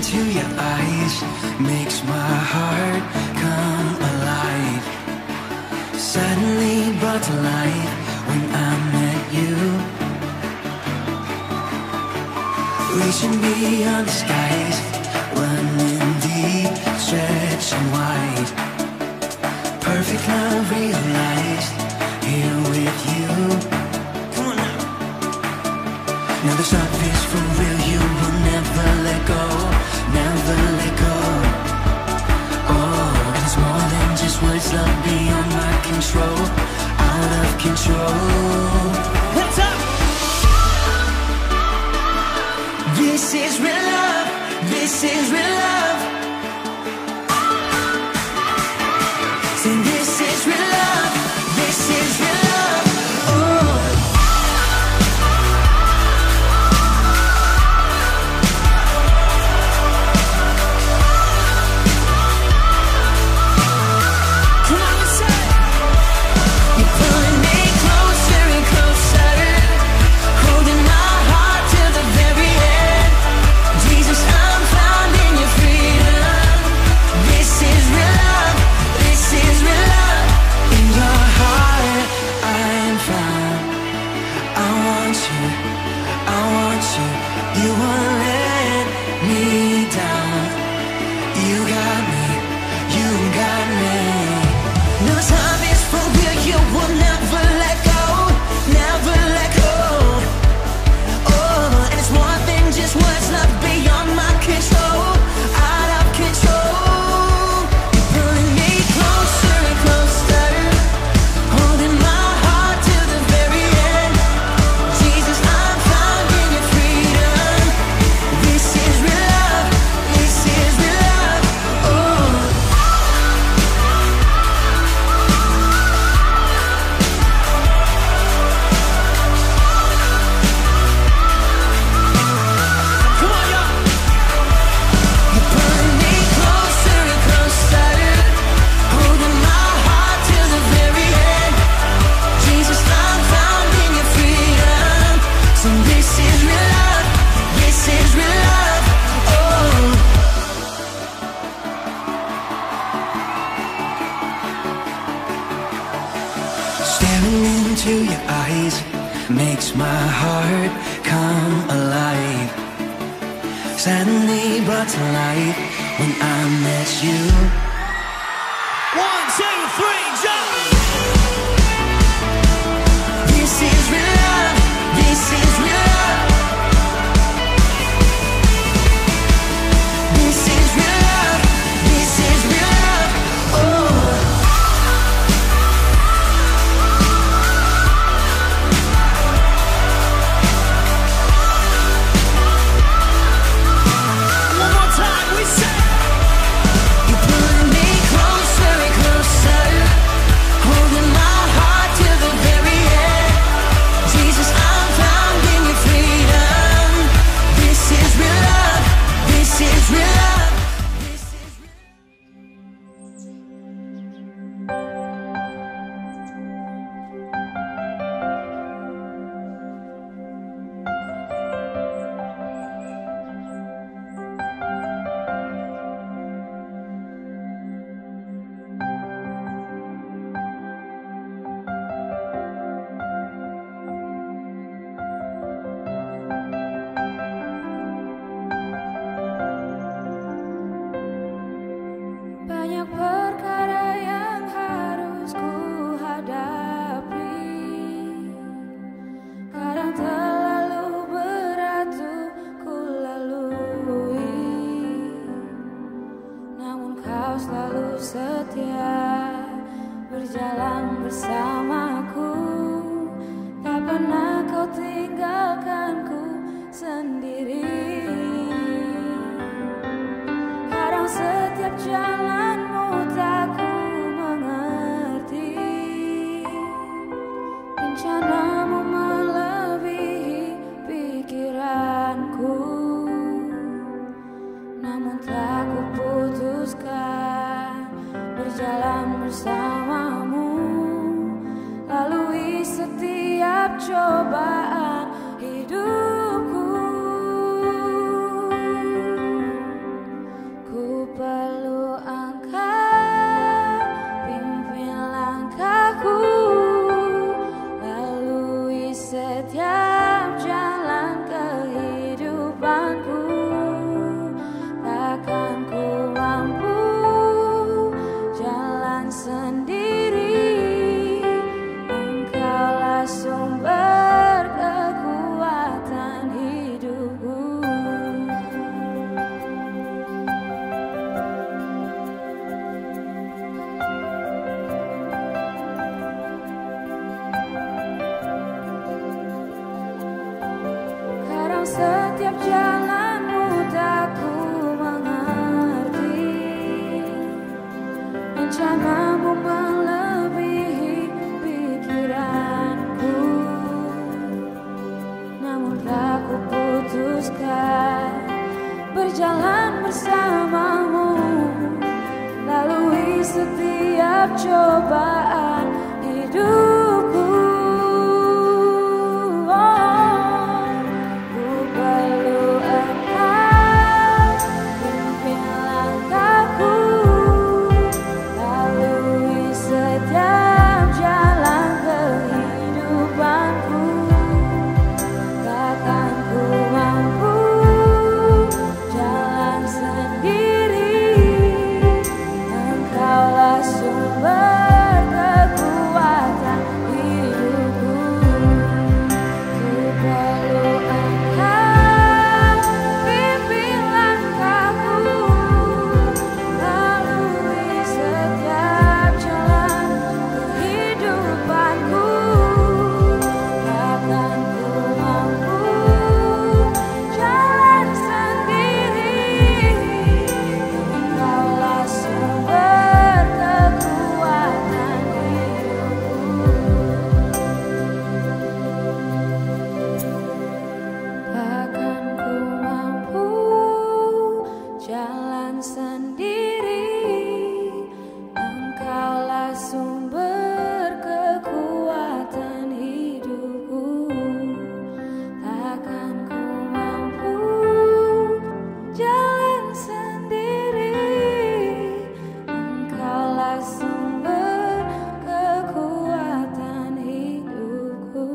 into your eyes makes my heart come alive. Suddenly brought to life when I met you. Reaching beyond the skies, running deep, stretching wide. Perfect love realized here with you. Come on now. Now this love is for real. You will never let go, never let go. Oh, and it's more than just words. Love beyond my control, out of control. Hands up. This is real love. This is real love. Say this is real love. This is real love. Oh. Into your eyes makes my heart come alive. Suddenly brought to life when I met you. 1, 2, 3, jump! This is real love. This is real love. This is real love. This is real love. Oh. Banyak perkara yang harus ku hadapi, kadang terlalu berat untuk ku lalui. Namun kau selalu setia berjalan bersamaku, tak pernah kau tinggalkanku sendiri. Kadang setiap jalanmu tak ku mengerti, rencanamu melebihi pikiranku. Namun tak ku putuskan berjalan bersamamu, lalui setiap cobaan hidupku. Yang setiap jalanmu tak ku mengerti. Rencanamu melebihi pikiranku, namun tak ku putuskan berjalan bersamamu, lalui setiap cobaan hidupku. Ku perlu engkau, pimpin langkahku, lalui setiap jalan kehidupanku. Takkan ku mampu jalan sendiri, Engkaulah sumber kekuatan hidupku. Ku perlu Engkau, pimpin langkahku, lalui setiap jalan kehidupanku. Takkan ku mampu jalan sendiri, Engkaulah sumber kekuatan hidupku. Takkan ku mampu jalan sendiri, Engkaulah sumber kekuatan hidupku. Takkan ku mampu jalan sendiri, Engkaulah sumber kekuatan hidupku.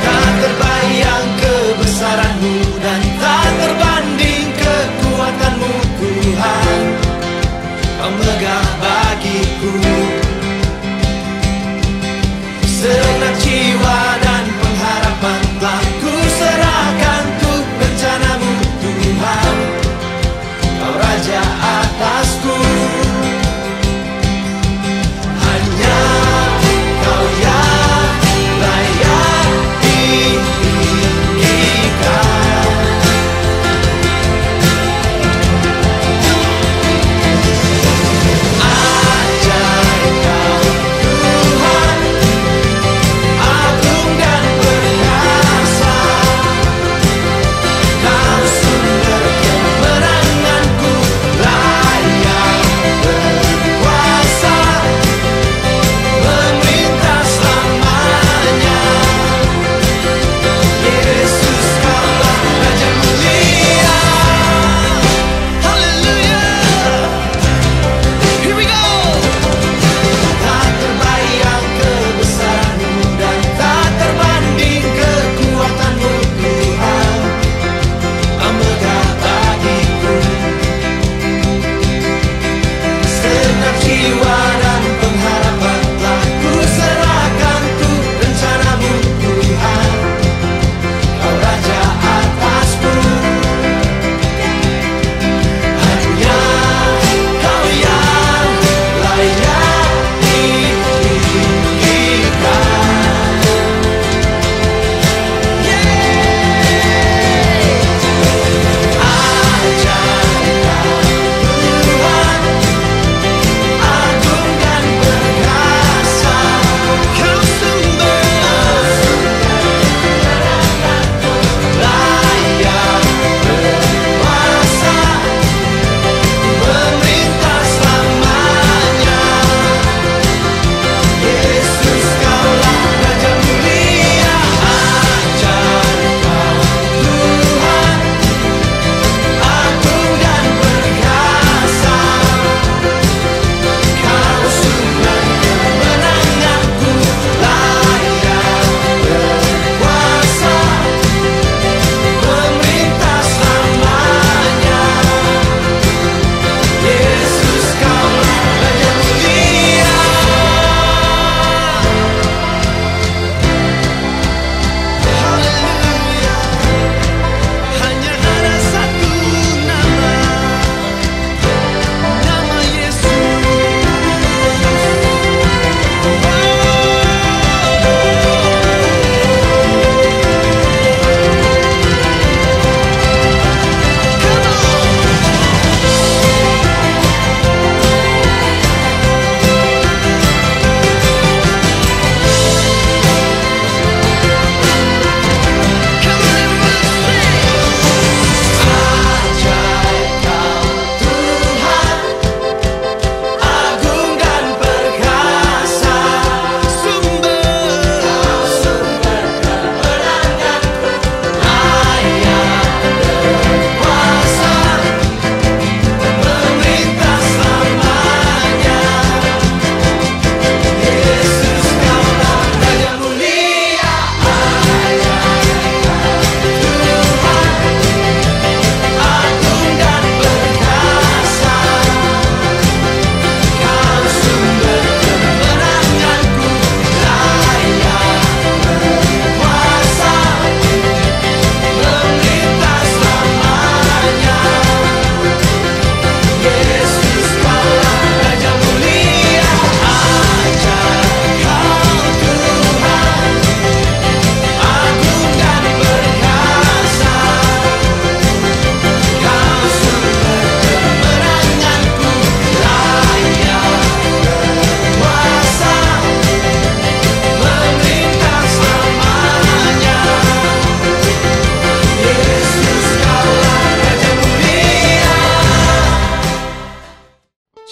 Tak terbayang kebesaranmu dan tak terbanding kekuatanmu, Tuhan. Kau megah bagiku segenap jiwa dan pengharapan telah ku serahkan untuk rencanamu, Tuhan. Kau raja atasku, hanya Kau yang layak ditinggikan. Ajar Kau, Tuhan,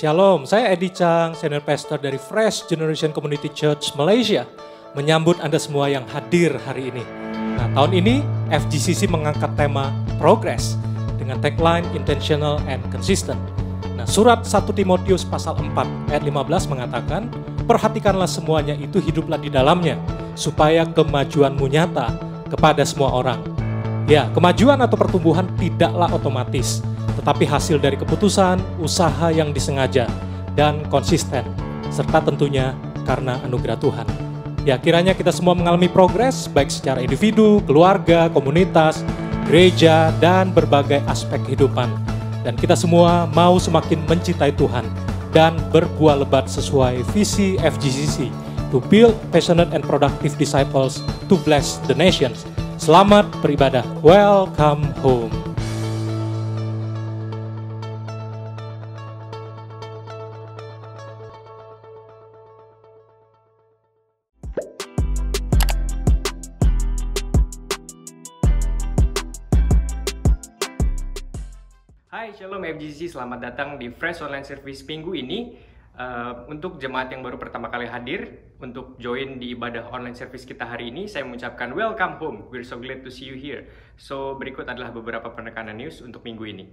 Shalom, saya Edi Chang, Senior Pastor dari Fresh Generation Community Church Malaysia, menyambut Anda semua yang hadir hari ini. Nah, tahun ini FGCC mengangkat tema Progress dengan tagline Intentional and Consistent. Nah, surat 1 Timotius pasal 4 ayat 15 mengatakan, perhatikanlah semuanya itu, hiduplah di dalamnya, supaya kemajuanmu nyata kepada semua orang. Ya, kemajuan atau pertumbuhan tidaklah otomatis, tetapi hasil dari keputusan, usaha yang disengaja, dan konsisten, serta tentunya karena anugerah Tuhan. Ya, kiranya kita semua mengalami progres, baik secara individu, keluarga, komunitas, gereja, dan berbagai aspek kehidupan. Dan kita semua mau semakin mencintai Tuhan, dan berbuah lebat sesuai visi FGCC, to build passionate and productive disciples to bless the nations. Selamat beribadah, welcome home. Hai, Shalom FGCC, selamat datang di Fresh Online Service minggu ini. Untuk jemaat yang baru pertama kali hadir, untuk join di ibadah online service kita hari ini, saya mengucapkan welcome home. We're so glad to see you here. So, berikut adalah beberapa penekanan news untuk minggu ini.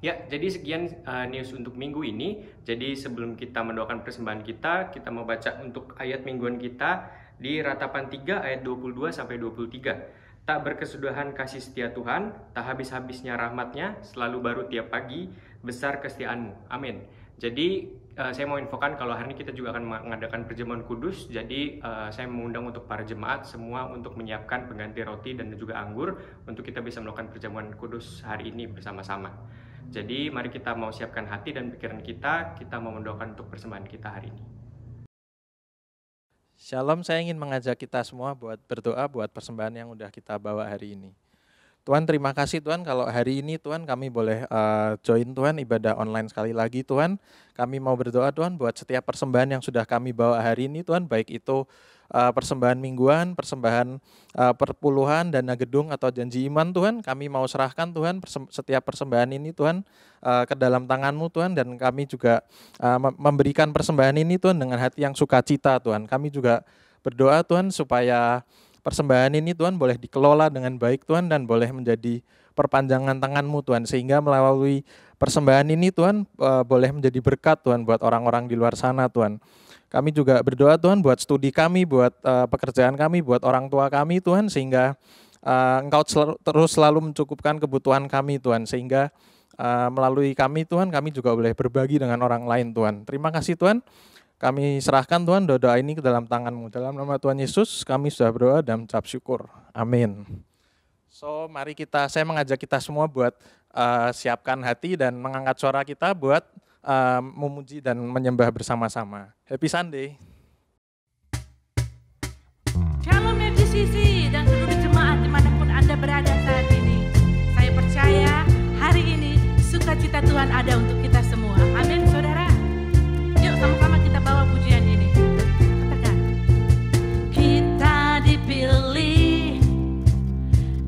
Ya, jadi sekian news untuk minggu ini. Jadi sebelum kita mendoakan persembahan kita mau baca untuk ayat mingguan kita di Ratapan 3 ayat 22 sampai 23. Tak berkesudahan kasih setia Tuhan, tak habis-habisnya rahmatnya, selalu baru tiap pagi, besar kesetiaanmu. Amin. Jadi saya mau infokan kalau hari ini kita juga akan mengadakan perjamuan kudus. Jadi saya mengundang untuk para jemaat semua untuk menyiapkan pengganti roti dan juga anggur untuk kita bisa melakukan perjamuan kudus hari ini bersama-sama. Jadi mari kita mau siapkan hati dan pikiran kita mau mendoakan untuk persembahan kita hari ini. Shalom, saya ingin mengajak kita semua buat berdoa buat persembahan yang udah kita bawa hari ini. Tuhan, terima kasih Tuhan kalau hari ini Tuhan kami boleh join Tuhan ibadah online sekali lagi Tuhan. Kami mau berdoa Tuhan buat setiap persembahan yang sudah kami bawa hari ini Tuhan, baik itu persembahan mingguan, persembahan perpuluhan, dana gedung atau janji iman Tuhan. Kami mau serahkan Tuhan setiap persembahan ini Tuhan ke dalam tangan-Mu Tuhan, dan kami juga memberikan persembahan ini Tuhan dengan hati yang sukacita Tuhan. Kami juga berdoa Tuhan supaya persembahan ini Tuhan boleh dikelola dengan baik Tuhan dan boleh menjadi perpanjangan tangan-Mu Tuhan, sehingga melalui persembahan ini Tuhan boleh menjadi berkat Tuhan buat orang-orang di luar sana Tuhan. Kami juga berdoa Tuhan buat studi kami, buat pekerjaan kami, buat orang tua kami Tuhan, sehingga Engkau terus selalu mencukupkan kebutuhan kami Tuhan, sehingga melalui kami Tuhan kami juga boleh berbagi dengan orang lain Tuhan. Terima kasih Tuhan. Kami serahkan Tuhan doa ini ke dalam tangan-Mu. Dalam nama Tuhan Yesus kami sudah berdoa dan mengucap syukur. Amin. So mari saya mengajak kita semua buat siapkan hati dan mengangkat suara kita buat memuji dan menyembah bersama-sama. Happy Sunday. Shalom FGCC dan seluruh jemaat dimanapun Anda berada saat ini. Saya percaya hari ini sukacita Tuhan ada untuk kita semua. Amin saudara. Yuk sama-sama kita bawa pujian ini. Katakan. Kita dipilih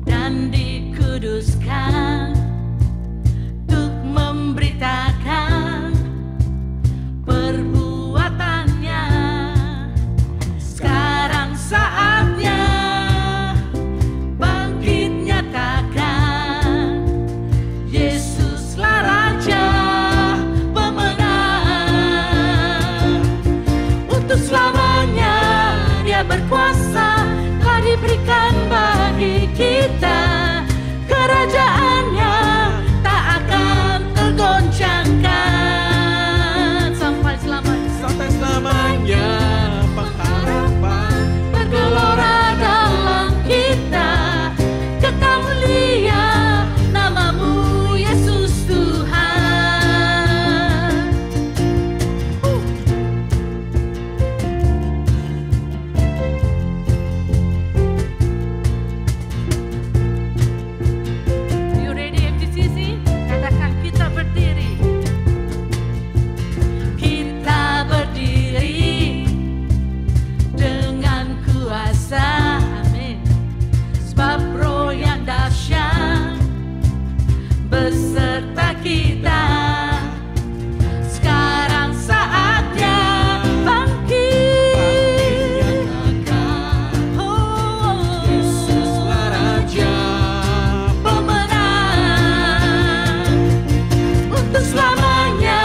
dan dikuduskan untuk memberitakan perbuatannya selamanya Dia berkuasa, telah diberikan bagi kita. Kerajaannya tak akan tergoncangkan sampai selamanya. Sampai selamanya pengharapan Bergelora dalam kita, kekal mulia namamu Yesus Tuhan. You ready FGCC? Katakan kita berdiri. Kita berdiri dengan kuasa, amin. Sebab Roh yang dahsyat beserta kita. Sekarang saatnya bangkit. Oh, Yesuslah Raja pemenang. Untuk selamanya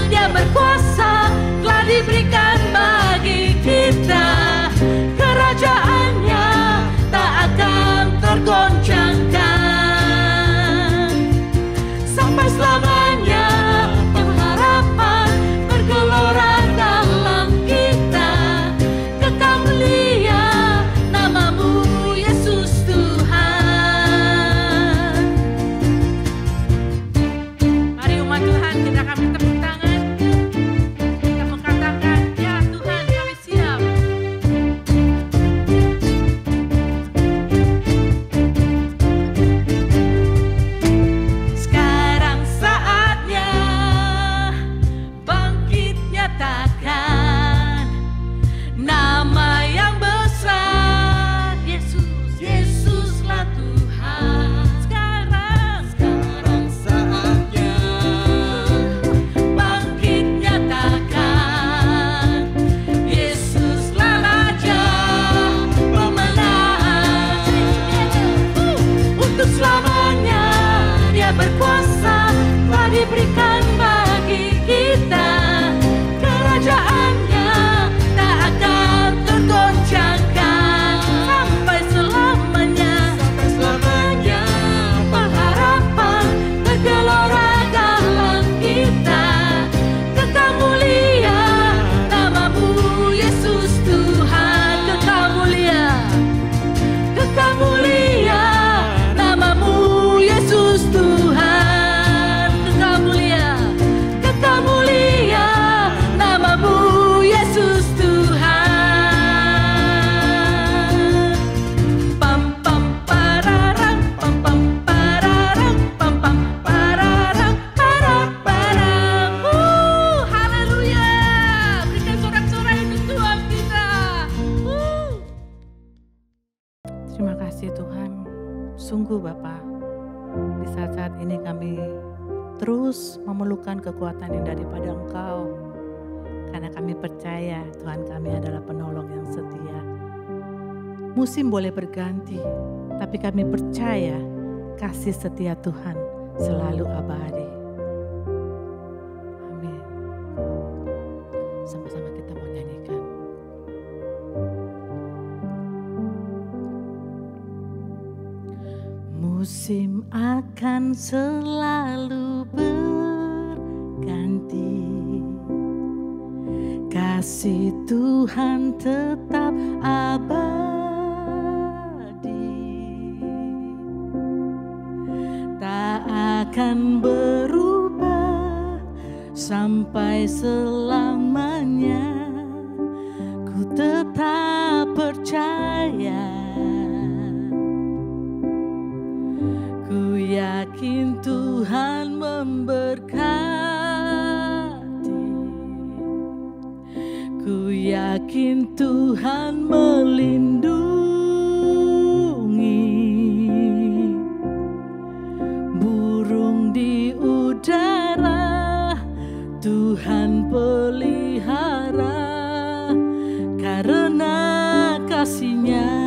Dia berkuasa, telah diberikan bagi kita. Kerajaannya tak akan tergoncangkan sampai selamanya. Pengharapan bergelora dalam kita, kekal mulia namamu Yesus Tuhan. Mari umat Tuhan, kita kami tepuk tangan. Kita mengatakan, ya Tuhan kami siap. Sekarang saatnya bangkit nyatakan nama yang besar, Yesus, Yesuslah Tuhan. Sekarang saatnya bangkit nyatakan Yesuslah Raja pemenang. Untuk selamanya Dia berkuasa, telah diberikan bagi kita. Kerajaannya tak akan tergoncangkan sampai selamanya. sampai selamanya Pengharapan bergelora dalam kita, kekal mulia namamu Yesus Tuhan. Kekal mulia namamu Yesus Tuhan. Kekal mulia namamu Yesus Tuhan. Pam pam pararang, pam pam pararang, pam pam pararang, pararang. Haleluya. Berikan sorak-sorai untuk Tuhan kita. Terima kasih Tuhan. Sungguh Bapa, di saat-saat ini kami terus memerlukan kekuatan yang daripada Engkau. Karena kami percaya Tuhan kami adalah penolong yang setia. Musim boleh berganti, tapi kami percaya kasih setia Tuhan selalu abadi. Amin. Sama-sama kita mau nyanyikan. Musim akan selalu berganti, kasih Tuhan tetap abadi, tak akan berubah sampai selamanya. Ku tetap percaya, ku yakin Tuhan memberkati, ku yakin Tuhan melindungi. Burung di udara Tuhan pelihara, karena kasih-Nya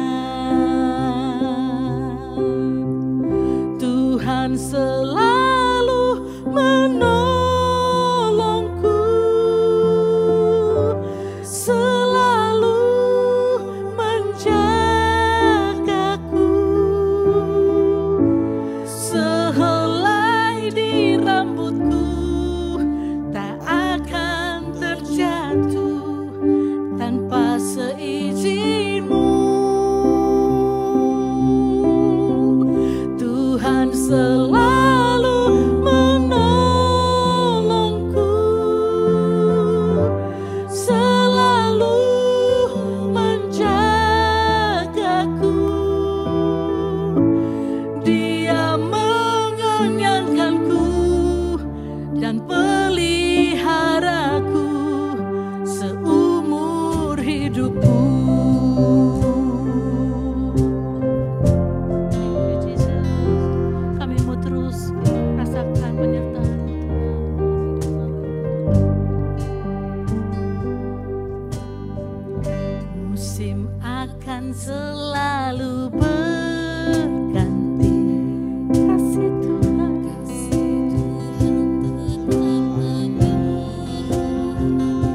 Tuhan selalu menolongku, selalu musim akan selalu berganti. Kasih Tuhan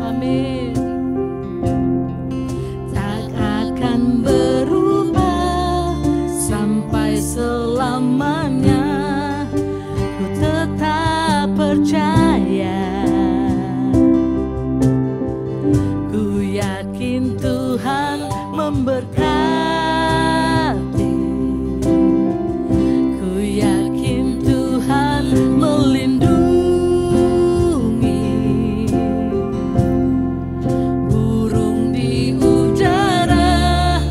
amin. Tak akan berubah sampai selamanya. Ku tetap percaya. Ku yakin Tuhan memberkati. Ku yakin Tuhan melindungi. Burung di udara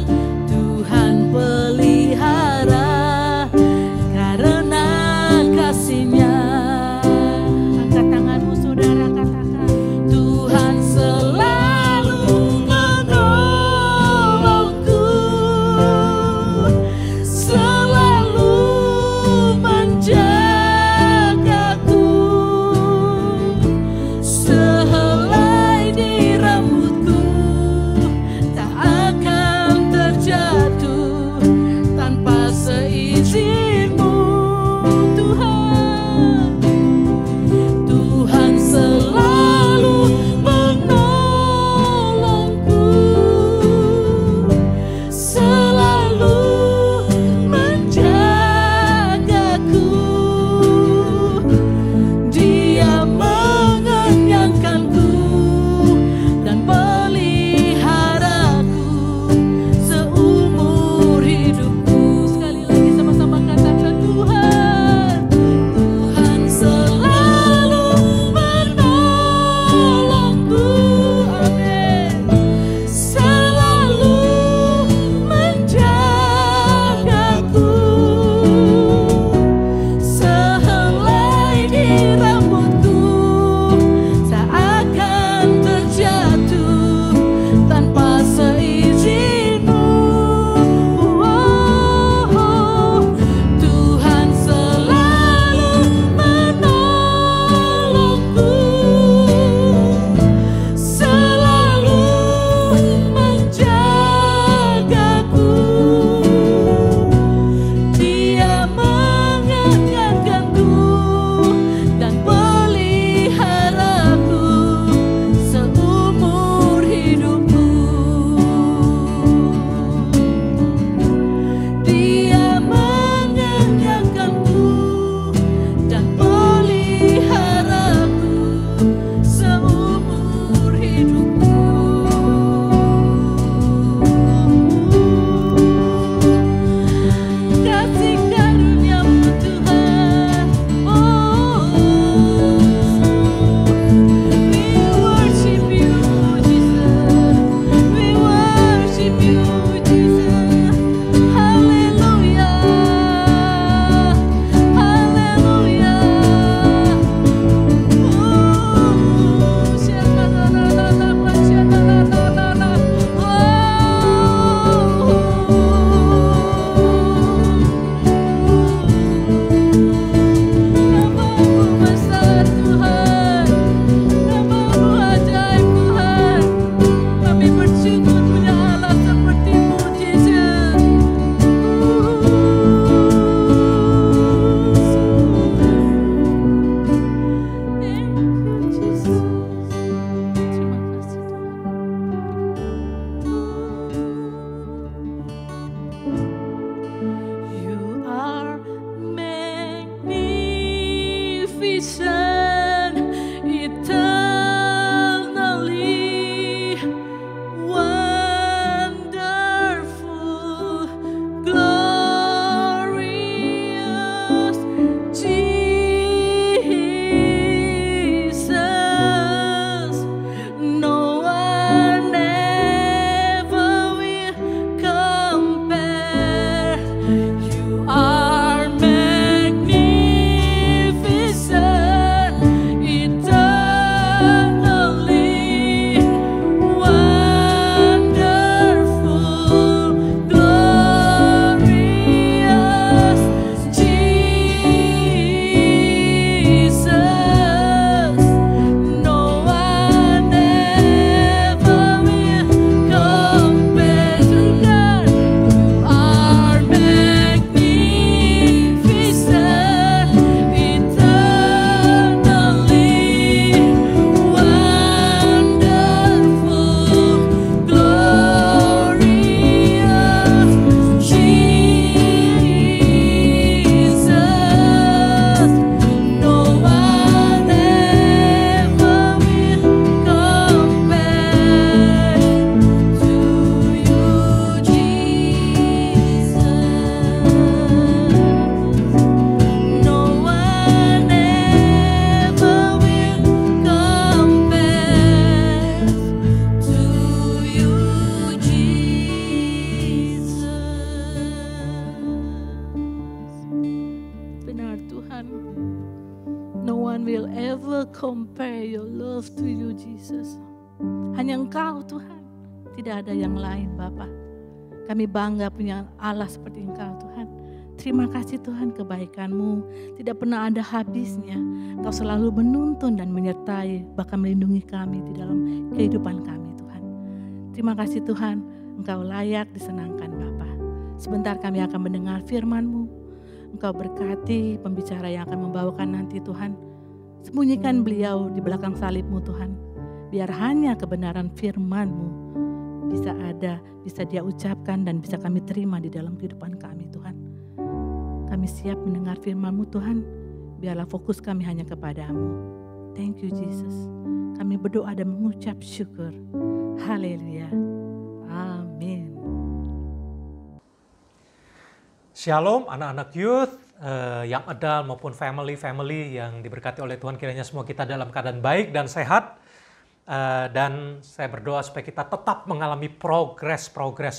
compare your love to you, Jesus. Hanya Engkau Tuhan, tidak ada yang lain Bapa. Kami bangga punya Allah seperti Engkau Tuhan. Terima kasih Tuhan, kebaikan-Mu tidak pernah ada habisnya. Engkau selalu menuntun dan menyertai, bahkan melindungi kami di dalam kehidupan kami Tuhan. Terima kasih Tuhan, Engkau layak disenangkan Bapa. Sebentar kami akan mendengar firman-Mu. Engkau berkati pembicara yang akan membawakan nanti Tuhan. Sembunyikan beliau di belakang salib-Mu Tuhan. Biar hanya kebenaran firman-Mu bisa ada, bisa Dia ucapkan dan bisa kami terima di dalam kehidupan kami Tuhan. Kami siap mendengar firman-Mu Tuhan. Biarlah fokus kami hanya kepada-Mu. Thank you Jesus. Kami berdoa dan mengucap syukur. Haleluya. Amin. Shalom anak-anak youth, yang adult maupun family yang diberkati oleh Tuhan, kiranya semua kita dalam keadaan baik dan sehat. Dan saya berdoa supaya kita tetap mengalami progres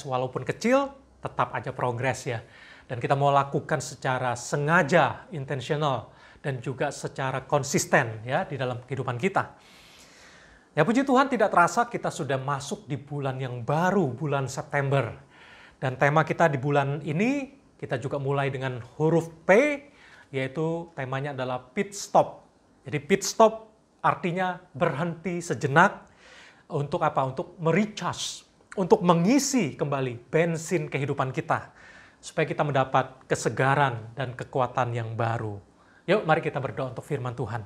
walaupun kecil, tetap aja progres ya. Dan kita mau lakukan secara sengaja, intentional, dan juga secara konsisten ya di dalam kehidupan kita. Ya puji Tuhan, tidak terasa kita sudah masuk di bulan yang baru, bulan September. Dan tema kita di bulan ini, kita juga mulai dengan huruf P, yaitu temanya adalah pit stop. Jadi pit stop artinya berhenti sejenak untuk apa? Untuk merecharge, untuk mengisi kembali bensin kehidupan kita supaya kita mendapat kesegaran dan kekuatan yang baru. Yuk, mari kita berdoa untuk firman Tuhan.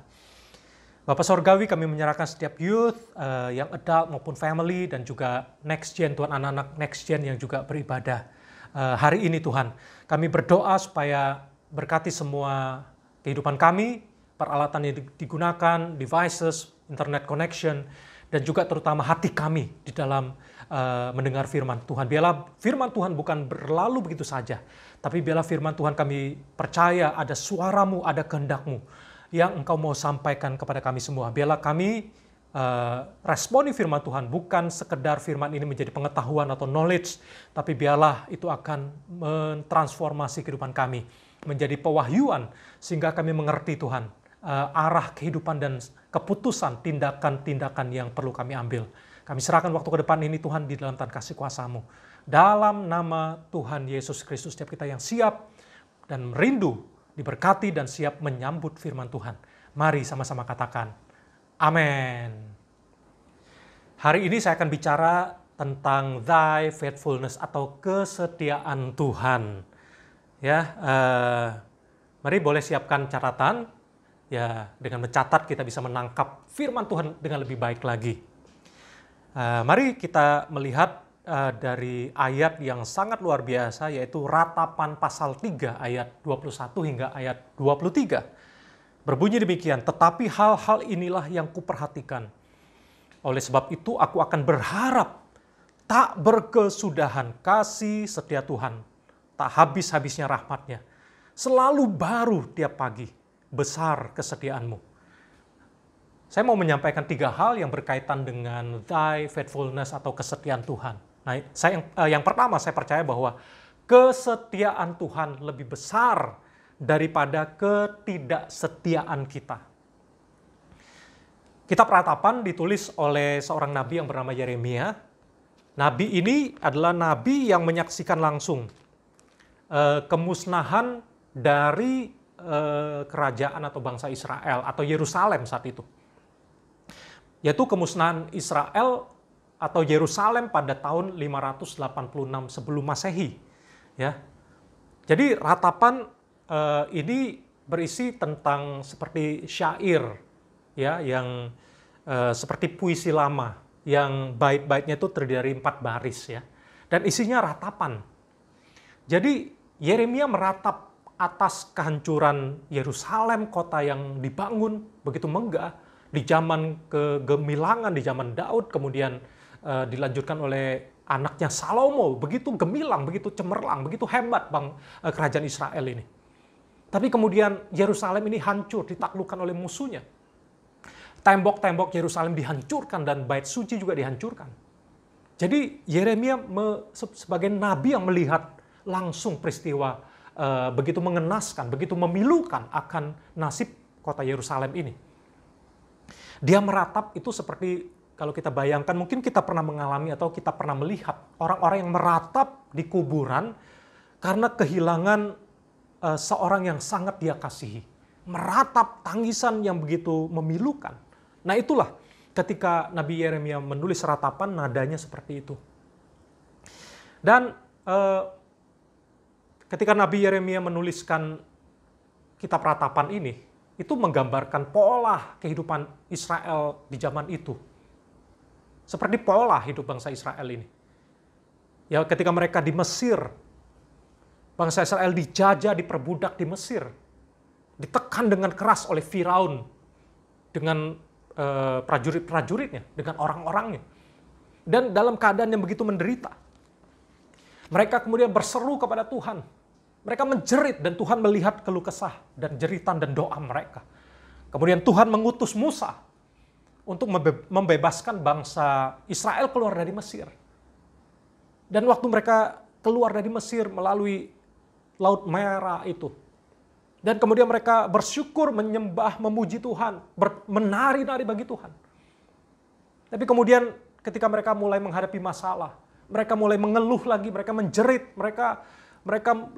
Bapak Sorgawi, kami menyerahkan setiap youth, yang adult maupun family dan juga next gen, Tuhan, anak-anak next gen yang juga beribadah hari ini Tuhan. Kami berdoa supaya berkati semua kehidupan kami, peralatan yang digunakan, devices, internet connection, dan juga terutama hati kami di dalam mendengar firman Tuhan. Biarlah firman Tuhan bukan berlalu begitu saja, tapi biarlah firman Tuhan kami percaya ada suara-Mu, ada kehendak-Mu yang Engkau mau sampaikan kepada kami semua. Biarlah kami responi firman Tuhan, bukan sekedar firman ini menjadi pengetahuan atau knowledge, tapi biarlah itu akan mentransformasi kehidupan kami, menjadi pewahyuan, sehingga kami mengerti Tuhan, arah kehidupan dan keputusan, tindakan-tindakan yang perlu kami ambil. Kami serahkan waktu ke depan ini Tuhan di dalam tangan kasih kuasa-Mu. Dalam nama Tuhan Yesus Kristus, setiap kita yang siap dan merindu diberkati dan siap menyambut firman Tuhan. Mari sama-sama katakan, amin. Hari ini saya akan bicara tentang thy faithfulness atau kesetiaan Tuhan. Ya, mari boleh siapkan catatan. Ya, dengan mencatat kita bisa menangkap firman Tuhan dengan lebih baik lagi. Mari kita melihat dari ayat yang sangat luar biasa, yaitu Ratapan pasal 3 ayat 21 hingga ayat 23. Berbunyi demikian, tetapi hal-hal inilah yang kuperhatikan. Oleh sebab itu aku akan berharap tak berkesudahan kasih setia Tuhan, tak habis-habisnya rahmat-Nya. Selalu baru tiap pagi. Besar kesetiaan-Mu. Saya mau menyampaikan 3 hal yang berkaitan dengan thy faithfulness atau kesetiaan Tuhan. Nah, yang pertama saya percaya bahwa kesetiaan Tuhan lebih besar daripada ketidaksetiaan kita. Kitab Ratapan ditulis oleh seorang nabi yang bernama Yeremia. Nabi ini adalah nabi yang menyaksikan langsung kemusnahan dari kerajaan atau bangsa Israel atau Yerusalem saat itu. Yaitu kemusnahan Israel atau Yerusalem pada tahun 586 sebelum Masehi. Ya. Jadi Ratapan ini berisi tentang seperti syair ya, yang seperti puisi lama yang bait-baitnya itu terdiri dari 4 baris ya. Dan isinya ratapan. Jadi Yeremia meratap atas kehancuran Yerusalem, kota yang dibangun begitu megah di zaman kegemilangan, di zaman Daud, kemudian dilanjutkan oleh anaknya Salomo, begitu gemilang, begitu cemerlang, begitu hebat kerajaan Israel ini. Tapi kemudian Yerusalem ini hancur, ditaklukkan oleh musuhnya. Tembok-tembok Yerusalem dihancurkan dan bait suci juga dihancurkan. Jadi Yeremia sebagai nabi yang melihat langsung peristiwa begitu mengenaskan, begitu memilukan akan nasib kota Yerusalem ini. Dia meratap itu seperti kalau kita bayangkan, mungkin kita pernah mengalami atau kita pernah melihat orang-orang yang meratap di kuburan karena kehilangan seorang yang sangat dia kasihi. Meratap tangisan yang begitu memilukan. Nah itulah ketika Nabi Yeremia menulis ratapan, nadanya seperti itu. Dan ketika Nabi Yeremia menuliskan kitab ratapan ini, itu menggambarkan pola kehidupan Israel di zaman itu. Seperti pola hidup bangsa Israel ini. Ya, ketika mereka di Mesir, bangsa Israel dijajah, diperbudak di Mesir, ditekan dengan keras oleh Firaun, dengan prajurit-prajuritnya, dengan orang-orangnya. Dan dalam keadaan yang begitu menderita, mereka kemudian berseru kepada Tuhan. Mereka menjerit dan Tuhan melihat keluh kesah dan jeritan dan doa mereka. Kemudian Tuhan mengutus Musa untuk membebaskan bangsa Israel keluar dari Mesir. Dan waktu mereka keluar dari Mesir melalui Laut Merah itu. Dan kemudian mereka bersyukur, menyembah, memuji Tuhan, menari-nari bagi Tuhan. Tapi kemudian ketika mereka mulai menghadapi masalah, mereka mulai mengeluh lagi, mereka menjerit, mereka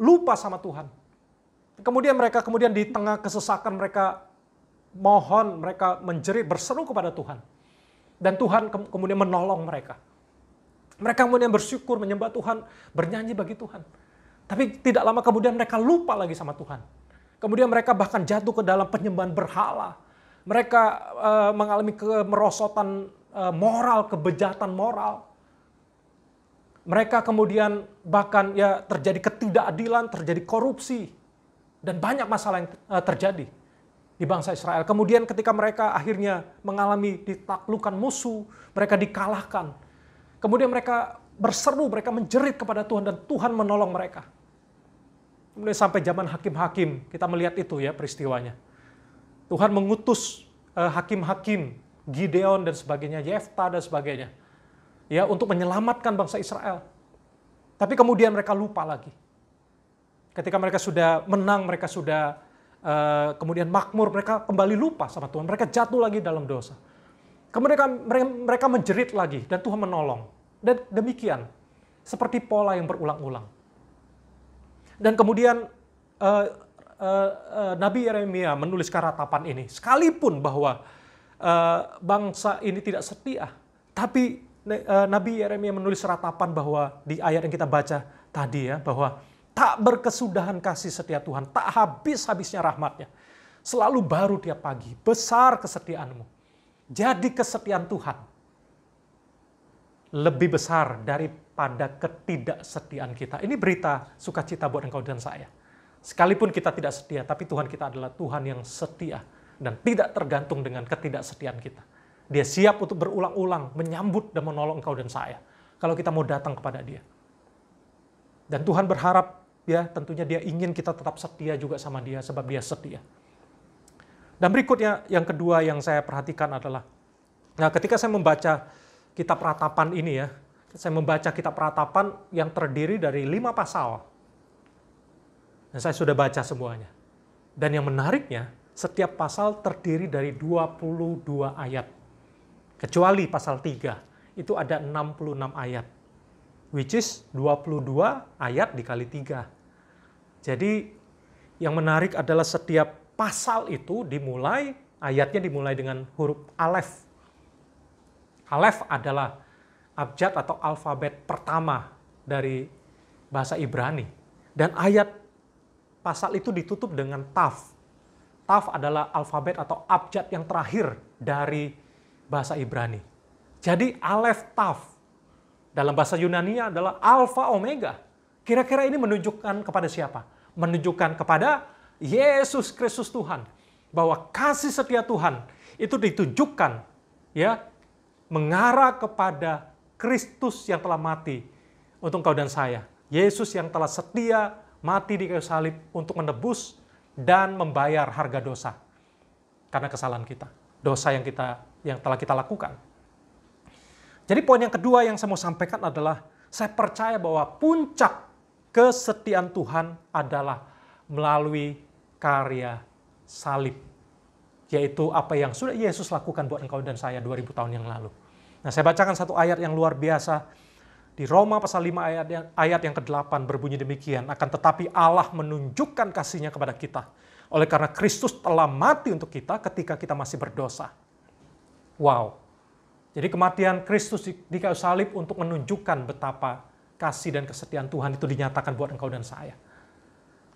lupa sama Tuhan. Kemudian mereka di tengah kesesakan mereka mohon, mereka menjerit, berseru kepada Tuhan. Dan Tuhan kemudian menolong mereka. Mereka kemudian bersyukur, menyembah Tuhan, bernyanyi bagi Tuhan. Tapi tidak lama kemudian mereka lupa lagi sama Tuhan. Kemudian mereka bahkan jatuh ke dalam penyembahan berhala. Mereka mengalami kemerosotan moral, kebejatan moral. Mereka kemudian bahkan ya terjadi ketidakadilan, terjadi korupsi. Dan banyak masalah yang terjadi di bangsa Israel. Kemudian ketika mereka akhirnya mengalami ditaklukkan musuh, mereka dikalahkan. Kemudian mereka berseru, mereka menjerit kepada Tuhan dan Tuhan menolong mereka. Kemudian sampai zaman hakim-hakim, kita melihat itu ya peristiwanya. Tuhan mengutus hakim-hakim, Gideon dan sebagainya, Yefta dan sebagainya. Ya, untuk menyelamatkan bangsa Israel. Tapi kemudian mereka lupa lagi. Ketika mereka sudah menang, mereka sudah kemudian makmur, mereka kembali lupa sama Tuhan. Mereka jatuh lagi dalam dosa. Kemudian mereka menjerit lagi dan Tuhan menolong. Dan demikian, seperti pola yang berulang-ulang. Dan kemudian Nabi Yeremia menuliskan ratapan ini. Sekalipun bahwa bangsa ini tidak setia, tapi Nabi Yeremia menulis ratapan bahwa di ayat yang kita baca tadi ya, bahwa tak berkesudahan kasih setia Tuhan, tak habis-habisnya rahmatnya. Selalu baru tiap pagi, besar kesetiaanmu. Jadi kesetiaan Tuhan lebih besar daripada ketidaksetiaan kita. Ini berita sukacita buat engkau dan saya. Sekalipun kita tidak setia, tapi Tuhan kita adalah Tuhan yang setia dan tidak tergantung dengan ketidaksetiaan kita. Dia siap untuk berulang-ulang menyambut dan menolong engkau dan saya kalau kita mau datang kepada Dia. Dan Tuhan berharap ya tentunya Dia ingin kita tetap setia juga sama Dia sebab Dia setia. Dan berikutnya yang kedua yang saya perhatikan adalah ketika saya membaca kitab ratapan ini ya, saya membaca kitab ratapan yang terdiri dari 5 pasal. Dan saya sudah baca semuanya. Dan yang menariknya, setiap pasal terdiri dari 22 ayat. Kecuali pasal 3, itu ada 66 ayat. Which is 22 ayat dikali 3. Jadi yang menarik adalah setiap pasal itu ayatnya dimulai dengan huruf Alef. Alef adalah abjad atau alfabet pertama dari bahasa Ibrani. Dan ayat pasal itu ditutup dengan Taf. Taf adalah alfabet atau abjad yang terakhir dari bahasa Ibrani. Jadi Alef Taf dalam bahasa Yunani adalah Alfa Omega. Kira-kira ini menunjukkan kepada siapa? Menunjukkan kepada Yesus Kristus Tuhan. Bahwa kasih setia Tuhan itu ditunjukkan ya mengarah kepada Kristus yang telah mati untuk engkau dan saya. Yesus yang telah setia mati di kayu salib untuk menebus dan membayar harga dosa karena kesalahan kita, dosa yang telah kita lakukan. Jadi poin yang kedua yang saya mau sampaikan adalah saya percaya bahwa puncak kesetiaan Tuhan adalah melalui karya salib. yaitu apa yang sudah Yesus lakukan buat engkau dan saya 2000 tahun yang lalu. Nah, saya bacakan satu ayat yang luar biasa di Roma pasal 5 ayat yang ke-8 berbunyi demikian, akan tetapi Allah menunjukkan kasih-Nya kepada kita oleh karena Kristus telah mati untuk kita ketika kita masih berdosa. Wow. Jadi kematian Kristus di kayu salib untuk menunjukkan betapa kasih dan kesetiaan Tuhan itu dinyatakan buat engkau dan saya.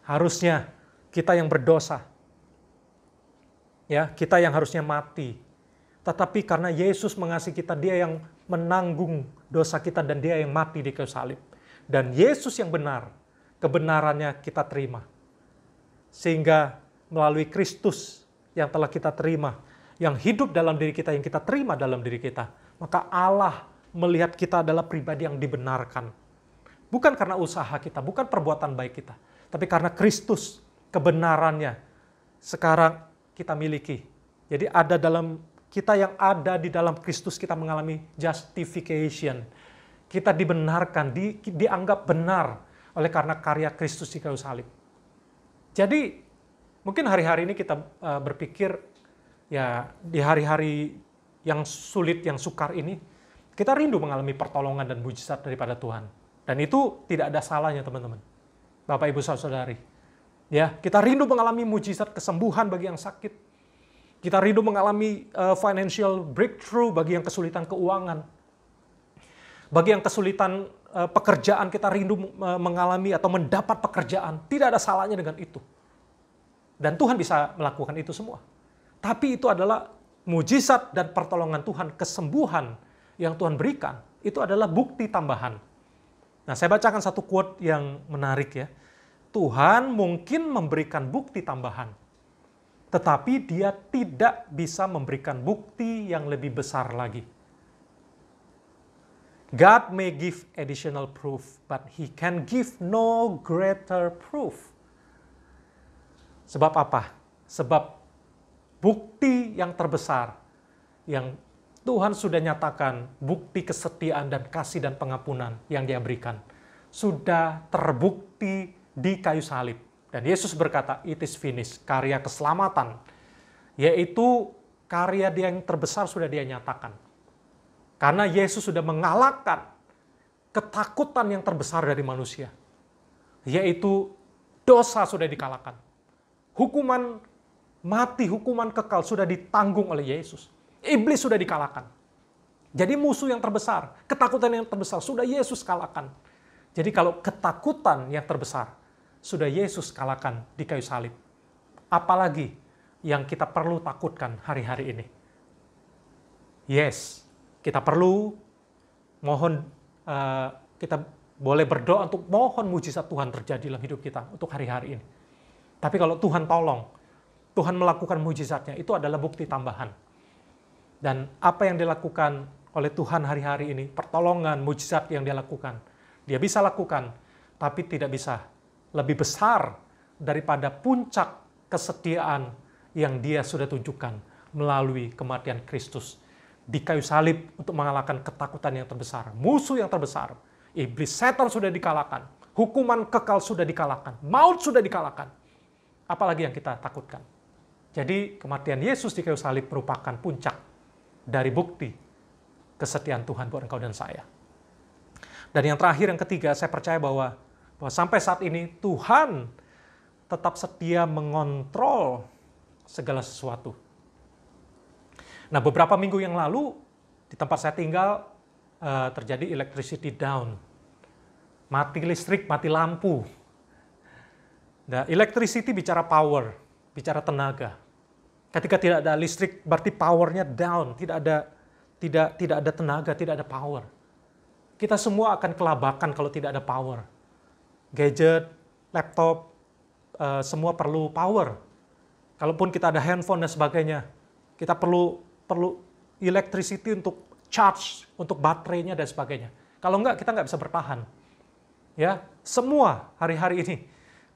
Harusnya kita yang berdosa, ya, kita yang harusnya mati. Tetapi karena Yesus mengasihi kita, Dia yang menanggung dosa kita dan Dia yang mati di kayu salib. Dan Yesus yang benar, kebenarannya kita terima. Sehingga melalui Kristus yang telah kita terima, yang hidup dalam diri kita, yang kita terima dalam diri kita, maka Allah melihat kita adalah pribadi yang dibenarkan. Bukan karena usaha kita, bukan perbuatan baik kita, tapi karena Kristus, kebenarannya sekarang kita miliki. Jadi ada dalam kita yang ada di dalam Kristus, kita mengalami justification. Kita dibenarkan, dianggap benar oleh karena karya Kristus di kayu salib. Jadi mungkin hari-hari ini kita berpikir, ya di hari-hari yang sulit, yang sukar ini, kita rindu mengalami pertolongan dan mujizat daripada Tuhan. Dan itu tidak ada salahnya, teman-teman. Bapak, Ibu, Saudari. Ya, kita rindu mengalami mujizat kesembuhan bagi yang sakit. Kita rindu mengalami financial breakthrough bagi yang kesulitan keuangan. Bagi yang kesulitan pekerjaan, kita rindu mengalami atau mendapat pekerjaan. Tidak ada salahnya dengan itu. Dan Tuhan bisa melakukan itu semua. Tapi itu adalah mujizat dan pertolongan Tuhan, kesembuhan yang Tuhan berikan. Itu adalah bukti tambahan. Nah, saya bacakan satu quote yang menarik ya. Tuhan mungkin memberikan bukti tambahan, tetapi Dia tidak bisa memberikan bukti yang lebih besar lagi. God may give additional proof, but He can give no greater proof. Sebab apa? Sebab bukti yang terbesar yang Tuhan sudah nyatakan, bukti kesetiaan dan kasih dan pengampunan yang Dia berikan, sudah terbukti di kayu salib. Dan Yesus berkata, it is finished, karya keselamatan, yaitu karya Dia yang terbesar sudah Dia nyatakan. Karena Yesus sudah mengalahkan ketakutan yang terbesar dari manusia, yaitu dosa sudah dikalahkan. Hukuman mati, hukuman kekal sudah ditanggung oleh Yesus. Iblis sudah dikalahkan. Jadi musuh yang terbesar, ketakutan yang terbesar sudah Yesus kalahkan. Jadi kalau ketakutan yang terbesar sudah Yesus kalahkan di kayu salib, apalagi yang kita perlu takutkan hari-hari ini? Yes, kita perlu mohon, kita boleh berdoa untuk mohon mujizat Tuhan terjadi dalam hidup kita untuk hari-hari ini. Tapi kalau Tuhan tolong, Tuhan melakukan mujizatnya, itu adalah bukti tambahan. Dan apa yang dilakukan oleh Tuhan hari-hari ini, pertolongan, mujizat yang Dia lakukan, Dia bisa lakukan, tapi tidak bisa lebih besar daripada puncak kesetiaan yang Dia sudah tunjukkan melalui kematian Kristus di kayu salib untuk mengalahkan ketakutan yang terbesar, musuh yang terbesar. Iblis, setan sudah dikalahkan, hukuman kekal sudah dikalahkan, maut sudah dikalahkan. Apalagi yang kita takutkan. Jadi kematian Yesus di kayu salib merupakan puncak dari bukti kesetiaan Tuhan buat engkau dan saya. Dan yang terakhir, yang ketiga, saya percaya bahwa sampai saat ini Tuhan tetap setia mengontrol segala sesuatu. Nah, beberapa minggu yang lalu di tempat saya tinggal terjadi electricity down. Mati listrik, mati lampu. Nah, electricity bicara power, bicara tenaga. Ketika tidak ada listrik, berarti powernya down, tidak ada tenaga, tidak ada power. Kita semua akan kelabakan kalau tidak ada power. Gadget, laptop, semua perlu power. Kalaupun kita ada handphone dan sebagainya, kita perlu electricity untuk charge, untuk baterainya dan sebagainya. Kalau enggak, kita nggak bisa bertahan. Ya, semua hari-hari ini,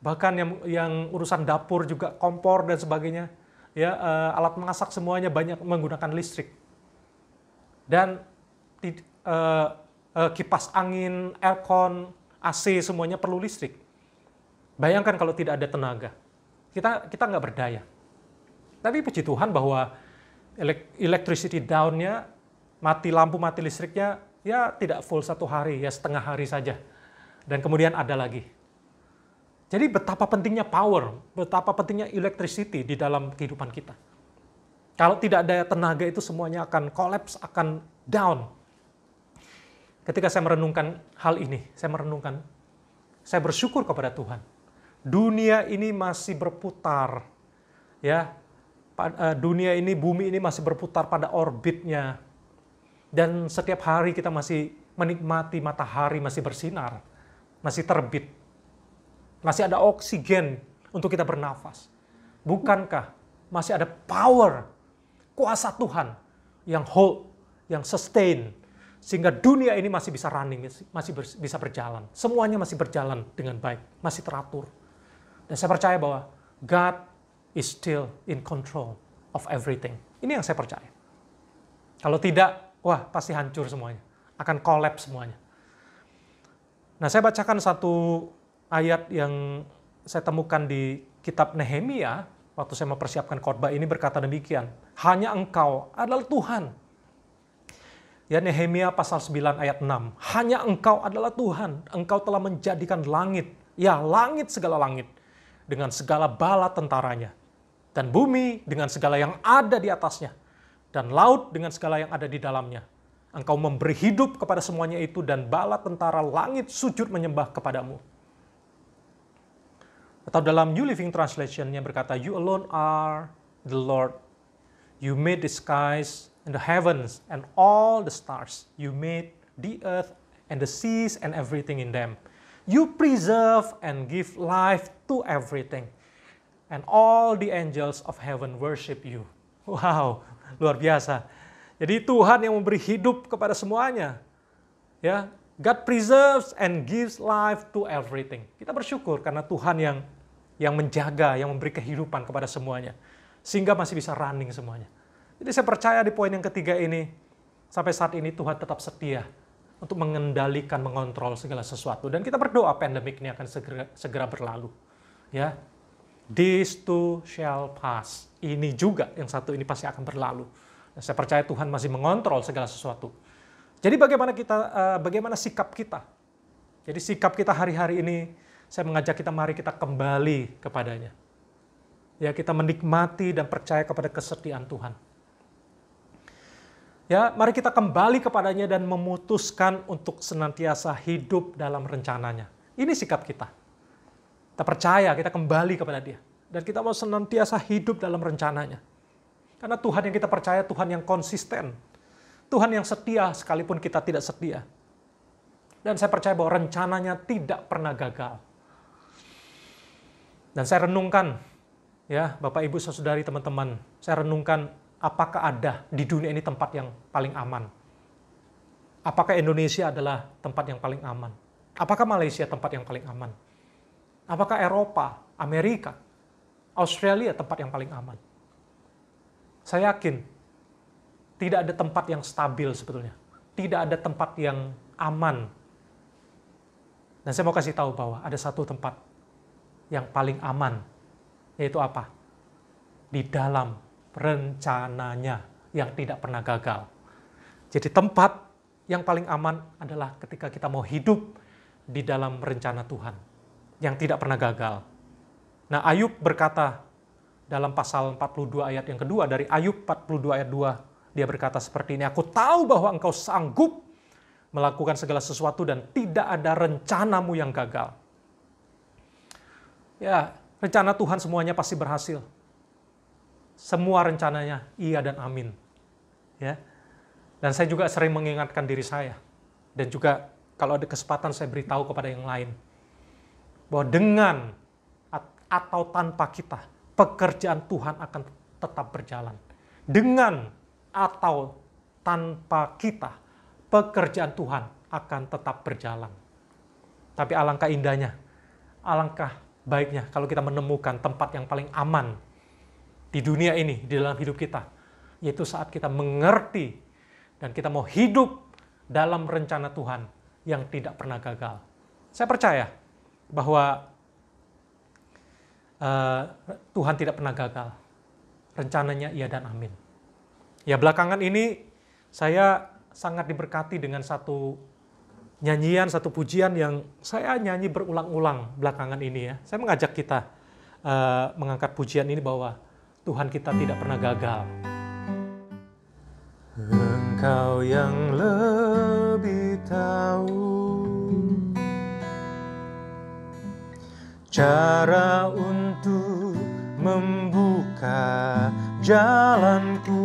bahkan yang urusan dapur juga, kompor dan sebagainya, ya, alat masak semuanya banyak menggunakan listrik. Dan kipas angin, aircon, AC semuanya perlu listrik. Bayangkan kalau tidak ada tenaga, kita nggak berdaya. Tapi puji Tuhan bahwa electricity down-nya, mati lampu, mati listriknya, ya tidak full 1 hari, ya setengah hari saja. Dan kemudian ada lagi. Jadi betapa pentingnya power, betapa pentingnya electricity di dalam kehidupan kita. Kalau tidak ada tenaga itu semuanya akan collapse, akan down. Ketika saya merenungkan hal ini, saya bersyukur kepada Tuhan. Dunia ini masih berputar, ya. Dunia ini, bumi ini masih berputar pada orbitnya. Dan setiap hari kita masih menikmati matahari masih bersinar, masih terbit. Masih ada oksigen untuk kita bernafas. Bukankah masih ada power, kuasa Tuhan yang hold, yang sustain, sehingga dunia ini masih bisa running, masih bisa berjalan. Semuanya masih berjalan dengan baik, masih teratur. Dan saya percaya bahwa God is still in control of everything. Ini yang saya percaya. Kalau tidak, wah pasti hancur semuanya. Akan collapse semuanya. Nah, saya bacakan satu ayat yang saya temukan di kitab Nehemia, waktu saya mempersiapkan khotbah ini berkata demikian, hanya Engkau adalah Tuhan. Ya, Nehemia pasal 9 ayat 6, hanya Engkau adalah Tuhan, Engkau telah menjadikan langit, ya langit segala langit, dengan segala bala tentaranya, dan bumi dengan segala yang ada di atasnya, dan laut dengan segala yang ada di dalamnya. Engkau memberi hidup kepada semuanya itu, dan bala tentara langit sujud menyembah kepadamu. Atau dalam New Living Translation-nya berkata, You alone are the Lord. You made the skies and the heavens and all the stars. You made the earth and the seas and everything in them. You preserve and give life to everything. And all the angels of heaven worship you. Wow, luar biasa. Jadi Tuhan yang memberi hidup kepada semuanya. Ya, God preserves and gives life to everything. Kita bersyukur karena Tuhan yang menjaga, yang memberi kehidupan kepada semuanya. Sehingga masih bisa running semuanya. Jadi saya percaya di poin yang ketiga ini, sampai saat ini Tuhan tetap setia untuk mengendalikan, mengontrol segala sesuatu. Dan kita berdoa pandemik ini akan segera berlalu. Ya, this too shall pass. Ini juga, yang satu ini pasti akan berlalu. Dan saya percaya Tuhan masih mengontrol segala sesuatu. Jadi bagaimana sikap kita? Jadi sikap kita hari-hari ini, saya mengajak kita, mari kita kembali kepadanya. Ya, kita menikmati dan percaya kepada kesetiaan Tuhan. Ya, mari kita kembali kepadanya dan memutuskan untuk senantiasa hidup dalam rencananya. Ini sikap kita. Kita percaya, kita kembali kepada Dia. Dan kita mau senantiasa hidup dalam rencananya. Karena Tuhan yang kita percaya, Tuhan yang konsisten. Tuhan yang setia sekalipun kita tidak setia. Dan saya percaya bahwa rencananya tidak pernah gagal. Dan saya renungkan, ya Bapak Ibu Saudari teman-teman, saya renungkan apakah ada di dunia ini tempat yang paling aman? Apakah Indonesia adalah tempat yang paling aman? Apakah Malaysia tempat yang paling aman? Apakah Eropa, Amerika, Australia tempat yang paling aman? Saya yakin tidak ada tempat yang stabil sebetulnya. Tidak ada tempat yang aman. Dan saya mau kasih tahu bahwa ada satu tempat yang paling aman. Yaitu apa? Di dalam rencananya yang tidak pernah gagal. Jadi tempat yang paling aman adalah ketika kita mau hidup di dalam rencana Tuhan yang tidak pernah gagal. Nah, Ayub berkata dalam pasal 42 ayat yang kedua, dari Ayub 42 ayat 2, dia berkata seperti ini, Aku tahu bahwa engkau sanggup melakukan segala sesuatu dan tidak ada rencanamu yang gagal. Ya, rencana Tuhan semuanya pasti berhasil. Semua rencananya iya dan amin. Ya. Dan saya juga sering mengingatkan diri saya. Dan juga kalau ada kesempatan saya beritahu kepada yang lain. Bahwa dengan atau tanpa kita, pekerjaan Tuhan akan tetap berjalan. Dengan atau tanpa kita, pekerjaan Tuhan akan tetap berjalan. Tapi alangkah indahnya, alangkah baiknya kalau kita menemukan tempat yang paling aman di dunia ini, di dalam hidup kita. Yaitu saat kita mengerti dan kita mau hidup dalam rencana Tuhan yang tidak pernah gagal. Saya percaya bahwa Tuhan tidak pernah gagal. rencananya iya dan amin. Ya, belakangan ini saya sangat diberkati dengan satu nyanyian, satu pujian yang saya nyanyi berulang-ulang belakangan ini ya. Saya mengajak kita mengangkat pujian ini bahwa Tuhan kita tidak pernah gagal. Engkau yang lebih tahu cara untuk membuka jalanku.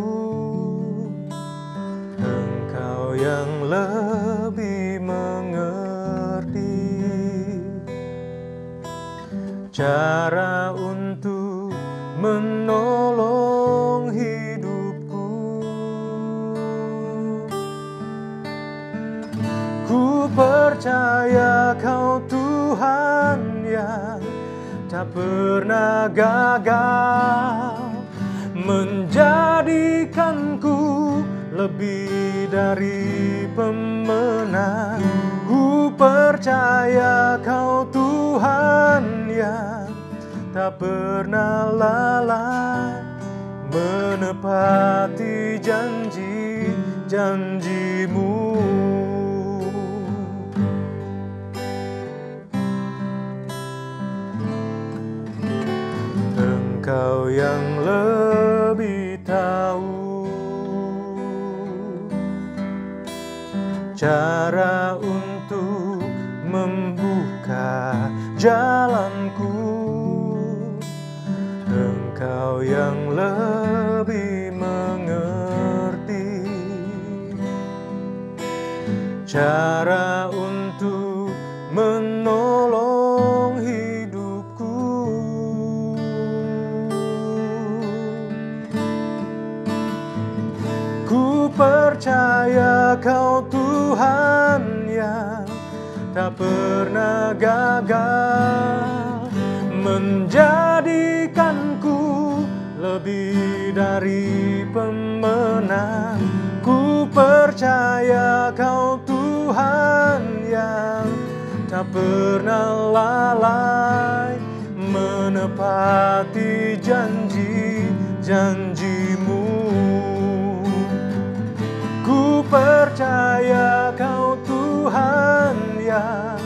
Engkau yang lebih mengerti cara untuk menolong hidupku. Ku percaya Kau Tuhan yang tak pernah gagal menjadikanku lebih dari pemenang. Ku percaya Kau Tuhan yang tak pernah lalai menepati janji-janjimu. Engkau yang lebih tahu cara untuk membuka jalanku. Engkau yang lebih mengerti cara untuk menolong hidupku. Ku percaya Kau Tuhan yang tak pernah gagal menjadikanku lebih dari pemenang. Ku percaya Kau Tuhan yang tak pernah lalai menepati janji-janjimu. Ku percaya Kau Tuhan yang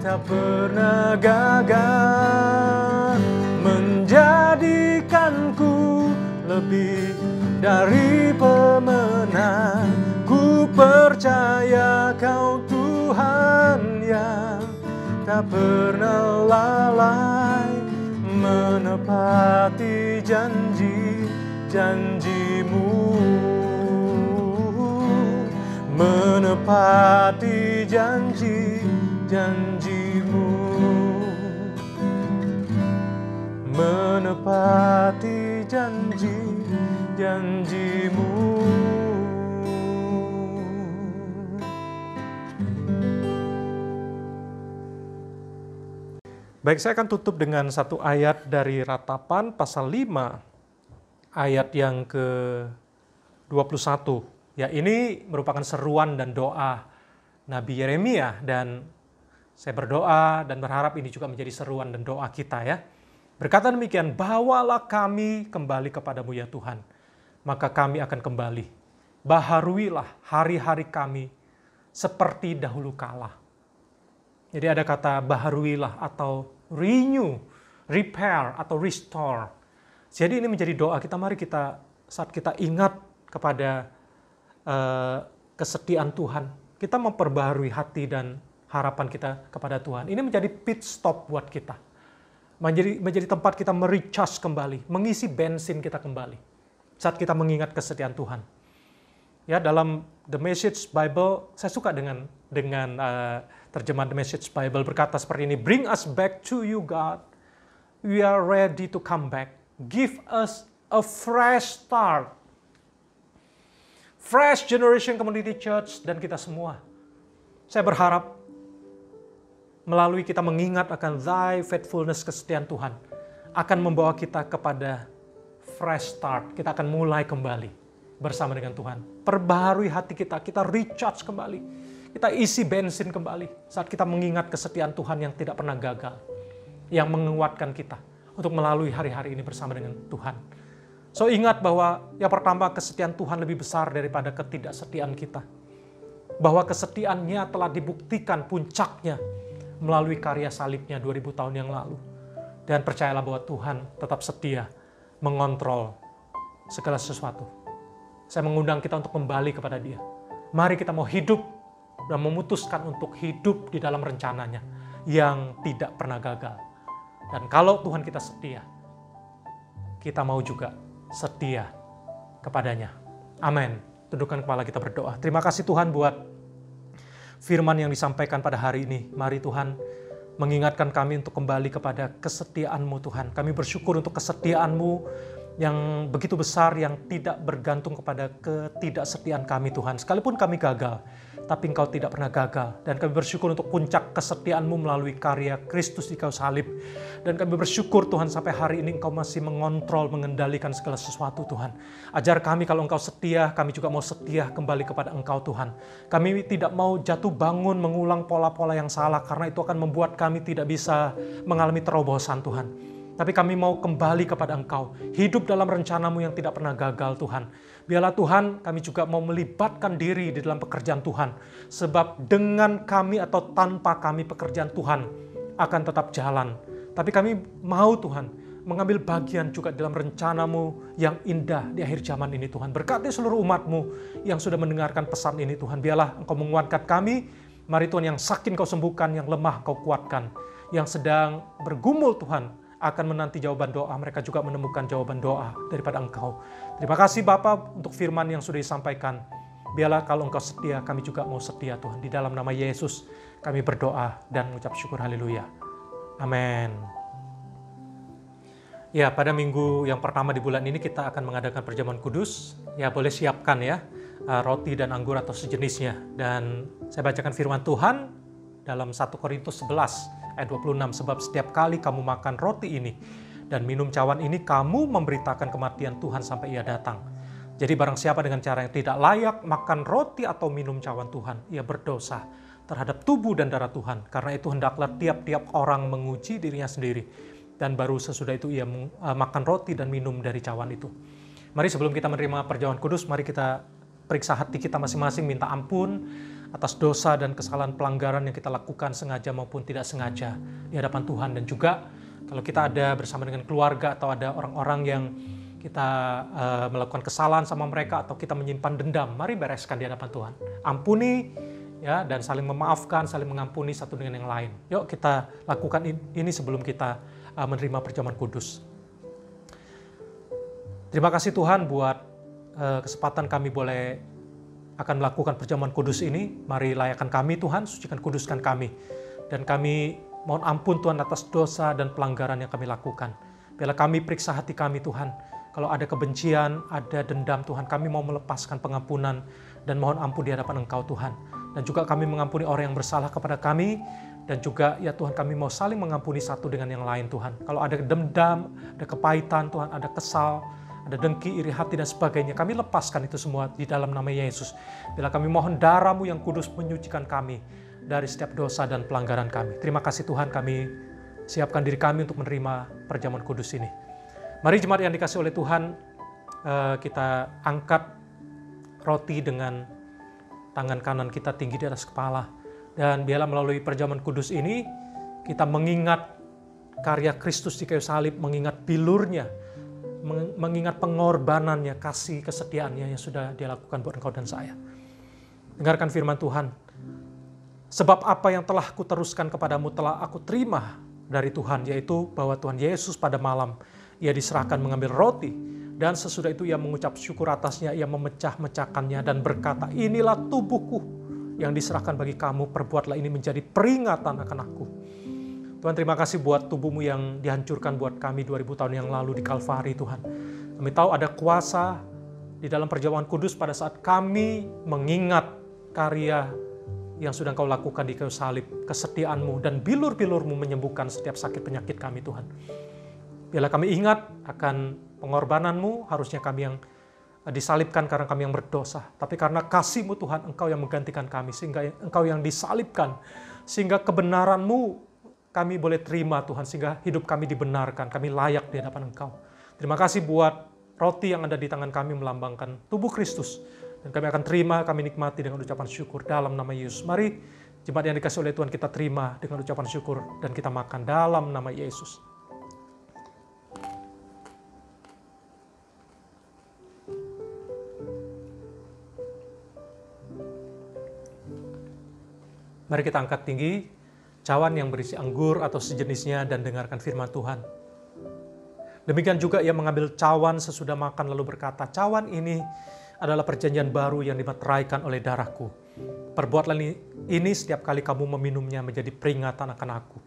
tak pernah gagal menjadikanku lebih dari pemenang. Ku percaya Kau Tuhan yang tak pernah lalai menepati janji-janjimu. Menepati janji-janjimu, menepati janji-janjimu. Baik, saya akan tutup dengan satu ayat dari Ratapan pasal 5 ayat yang ke-21. Ya, ini merupakan seruan dan doa Nabi Yeremia, dan saya berdoa dan berharap ini juga menjadi seruan dan doa kita ya. Berkata demikian, bawalah kami kembali kepadamu ya Tuhan, maka kami akan kembali. Baharuilah hari-hari kami seperti dahulu kala. Jadi ada kata baharuilah atau renew, repair atau restore. Jadi ini menjadi doa kita, mari kita saat kita ingat kepada kesetiaan Tuhan, kita memperbaharui hati dan harapan kita kepada Tuhan. Ini menjadi pit stop buat kita. Menjadi tempat kita merecharge kembali, mengisi bensin kita kembali saat kita mengingat kesetiaan Tuhan. Ya, dalam The Message Bible, saya suka dengan terjemahan The Message Bible berkata seperti ini, bring us back to you God, we are ready to come back, give us a fresh start. Fresh Generation Community Church dan kita semua. Saya berharap melalui kita mengingat akan Thy faithfulness, kesetiaan Tuhan, akan membawa kita kepada fresh start. Kita akan mulai kembali bersama dengan Tuhan. Perbaharui hati kita, kita recharge kembali. Kita isi bensin kembali saat kita mengingat kesetiaan Tuhan yang tidak pernah gagal. Yang menguatkan kita untuk melalui hari-hari ini bersama dengan Tuhan. So ingat bahwa yang pertama, kesetiaan Tuhan lebih besar daripada ketidaksetiaan kita. Bahwa kesetiaannya telah dibuktikan puncaknya melalui karya salibnya 2000 tahun yang lalu. Dan percayalah bahwa Tuhan tetap setia mengontrol segala sesuatu. Saya mengundang kita untuk kembali kepada Dia. Mari kita mau hidup dan memutuskan untuk hidup di dalam rencananya yang tidak pernah gagal. Dan kalau Tuhan kita setia, kita mau juga setia kepadanya. Amin. Tundukkan kepala, kita berdoa. Terima kasih Tuhan buat firman yang disampaikan pada hari ini. Mari Tuhan mengingatkan kami untuk kembali kepada kesetiaan-Mu Tuhan. Kami bersyukur untuk kesetiaan-Mu yang begitu besar, yang tidak bergantung kepada ketidaksetiaan kami Tuhan. Sekalipun kami gagal, tapi Engkau tidak pernah gagal. Dan kami bersyukur untuk puncak kesetiaan-Mu melalui karya Kristus di kayu salib. Dan kami bersyukur Tuhan sampai hari ini Engkau masih mengontrol, mengendalikan segala sesuatu Tuhan. Ajar kami kalau Engkau setia, kami juga mau setia kembali kepada Engkau Tuhan. Kami tidak mau jatuh bangun mengulang pola-pola yang salah, karena itu akan membuat kami tidak bisa mengalami terobosan Tuhan. Tapi kami mau kembali kepada Engkau, hidup dalam rencana-Mu yang tidak pernah gagal Tuhan. Biarlah Tuhan, kami juga mau melibatkan diri di dalam pekerjaan Tuhan. Sebab dengan kami atau tanpa kami pekerjaan Tuhan akan tetap jalan. Tapi kami mau Tuhan mengambil bagian juga dalam rencana-Mu yang indah di akhir zaman ini Tuhan. Berkati seluruh umat-Mu yang sudah mendengarkan pesan ini Tuhan. Biarlah Engkau menguatkan kami. Mari Tuhan, yang sakit Kau sembuhkan, yang lemah Kau kuatkan. Yang sedang bergumul Tuhan akan menanti jawaban doa, mereka juga menemukan jawaban doa daripada Engkau. Terima kasih Bapa untuk firman yang sudah disampaikan. Biarlah kalau Engkau setia, kami juga mau setia Tuhan. Di dalam nama Yesus kami berdoa dan mengucap syukur, haleluya. Amin. Ya, pada minggu yang pertama di bulan ini kita akan mengadakan perjamuan kudus. Ya, boleh siapkan ya roti dan anggur atau sejenisnya. Dan saya bacakan firman Tuhan dalam 1 Korintus 11 ayat 26, sebab setiap kali kamu makan roti ini dan minum cawan ini, kamu memberitakan kematian Tuhan sampai Ia datang. Jadi barang siapa dengan cara yang tidak layak makan roti atau minum cawan Tuhan, ia berdosa terhadap tubuh dan darah Tuhan. Karena itu hendaklah tiap-tiap orang menguji dirinya sendiri, dan baru sesudah itu ia makan roti dan minum dari cawan itu. Mari sebelum kita menerima perjamuan kudus, mari kita periksa hati kita masing-masing, minta ampun atas dosa dan kesalahan pelanggaran yang kita lakukan sengaja maupun tidak sengaja di hadapan Tuhan. Dan juga kalau kita ada bersama dengan keluarga atau ada orang-orang yang kita melakukan kesalahan sama mereka atau kita menyimpan dendam, mari bereskan di hadapan Tuhan. Ampuni ya, dan saling memaafkan, saling mengampuni satu dengan yang lain. Yuk kita lakukan ini sebelum kita menerima perjamuan kudus. Terima kasih Tuhan buat kesempatan kami boleh akan melakukan perjamuan kudus ini. Mari layakan kami Tuhan, sucikan kuduskan kami. Dan kami mohon ampun Tuhan atas dosa dan pelanggaran yang kami lakukan. Biarlah kami periksa hati kami Tuhan. Kalau ada kebencian, ada dendam Tuhan, kami mau melepaskan pengampunan dan mohon ampun di hadapan Engkau Tuhan. Dan juga kami mengampuni orang yang bersalah kepada kami. Dan juga ya Tuhan, kami mau saling mengampuni satu dengan yang lain Tuhan. Kalau ada dendam, ada kepahitan Tuhan, ada kesal, ada dengki, iri hati, dan sebagainya, kami lepaskan itu semua di dalam nama Yesus. Bila kami mohon darah-Mu yang kudus menyucikan kami dari setiap dosa dan pelanggaran kami. Terima kasih Tuhan, kami siapkan diri kami untuk menerima perjamuan kudus ini. Mari jemaat yang dikasih oleh Tuhan, kita angkat roti dengan tangan kanan kita tinggi di atas kepala. Dan biarlah melalui perjamuan kudus ini, kita mengingat karya Kristus di kayu salib, mengingat bilurnya, mengingat pengorbanannya, kasih kesetiaannya yang sudah Dia lakukan buat engkau dan saya. Dengarkan firman Tuhan. Sebab apa yang telah kuteruskan kepadamu telah aku terima dari Tuhan, yaitu bahwa Tuhan Yesus pada malam Ia diserahkan mengambil roti, dan sesudah itu Ia mengucap syukur atasnya, Ia memecah-mecahkannya dan berkata, inilah tubuhku yang diserahkan bagi kamu, perbuatlah ini menjadi peringatan akan aku. Tuhan, terima kasih buat tubuh-Mu yang dihancurkan buat kami 2000 tahun yang lalu di Kalvari Tuhan. Kami tahu ada kuasa di dalam perjamuan kudus pada saat kami mengingat karya yang sudah Engkau lakukan di kayu salib, kesetiaan-Mu dan bilur-bilur-Mu menyembuhkan setiap sakit penyakit kami Tuhan. Biarlah kami ingat akan pengorbanan-Mu, harusnya kami yang disalibkan karena kami yang berdosa. Tapi karena kasih-Mu Tuhan, Engkau yang menggantikan kami, sehingga Engkau yang disalibkan, sehingga kebenaran-Mu kami boleh terima Tuhan, sehingga hidup kami dibenarkan, kami layak di hadapan Engkau. Terima kasih buat roti yang ada di tangan kami melambangkan tubuh Kristus. Dan kami akan terima, kami nikmati dengan ucapan syukur dalam nama Yesus. Mari jemaat yang dikasih oleh Tuhan kita terima dengan ucapan syukur dan kita makan dalam nama Yesus. Mari kita angkat tinggi cawan yang berisi anggur atau sejenisnya dan dengarkan firman Tuhan. Demikian juga ia mengambil cawan sesudah makan lalu berkata, cawan ini adalah perjanjian baru yang dimeteraikan oleh darahku. Perbuatlah ini setiap kali kamu meminumnya menjadi peringatan akan aku.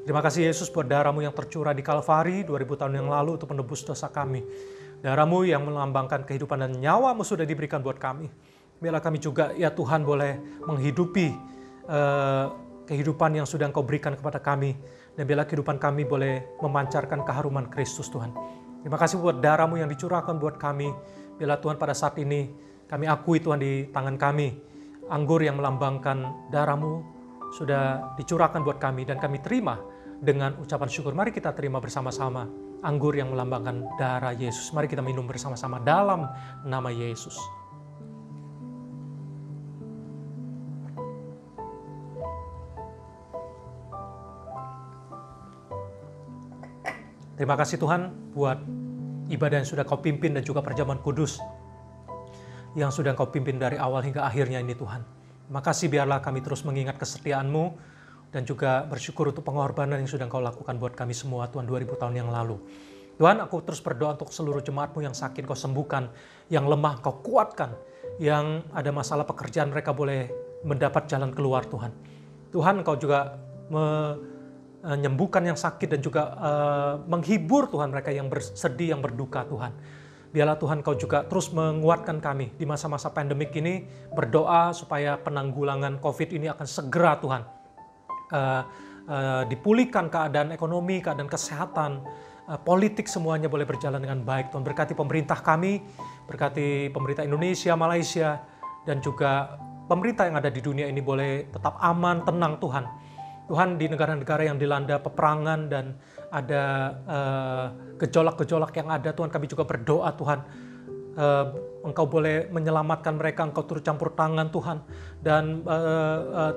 Terima kasih Yesus buat darahmu yang tercurah di Kalvari 2000 tahun yang lalu untuk menebus dosa kami. Darahmu yang melambangkan kehidupan dan nyawamu sudah diberikan buat kami. Biarlah kami juga ya Tuhan boleh menghidupi kehidupan yang sudah Engkau berikan kepada kami. Dan biarlah kehidupan kami boleh memancarkan keharuman Kristus Tuhan. Terima kasih buat darah-Mu yang dicurahkan buat kami. Biarlah Tuhan pada saat ini kami akui Tuhan di tangan kami. Anggur yang melambangkan darah-Mu sudah dicurahkan buat kami dan kami terima dengan ucapan syukur. Mari kita terima bersama-sama anggur yang melambangkan darah Yesus. Mari kita minum bersama-sama dalam nama Yesus. Terima kasih Tuhan buat ibadah yang sudah Kau pimpin dan juga perjamuan kudus yang sudah Kau pimpin dari awal hingga akhirnya ini Tuhan. Terima kasih biarlah kami terus mengingat kesetiaan-Mu dan juga bersyukur untuk pengorbanan yang sudah Kau lakukan buat kami semua Tuhan 2000 tahun yang lalu. Tuhan, aku terus berdoa untuk seluruh jemaat-Mu yang sakit Kau sembuhkan, yang lemah Kau kuatkan, yang ada masalah pekerjaan mereka boleh mendapat jalan keluar Tuhan. Tuhan, Kau juga menyembuhkan yang sakit dan juga menghibur Tuhan mereka yang bersedih, yang berduka Tuhan. Biarlah Tuhan Kau juga terus menguatkan kami di masa-masa pandemik ini, berdoa supaya penanggulangan COVID ini akan segera Tuhan dipulihkan, keadaan ekonomi, keadaan kesehatan, politik semuanya boleh berjalan dengan baik Tuhan. Berkati pemerintah kami, berkati pemerintah Indonesia, Malaysia, dan juga pemerintah yang ada di dunia ini boleh tetap aman, tenang Tuhan. Tuhan, di negara-negara yang dilanda peperangan dan ada gejolak-gejolak yang ada, Tuhan kami juga berdoa Tuhan. Engkau boleh menyelamatkan mereka, Engkau turut campur tangan Tuhan. Dan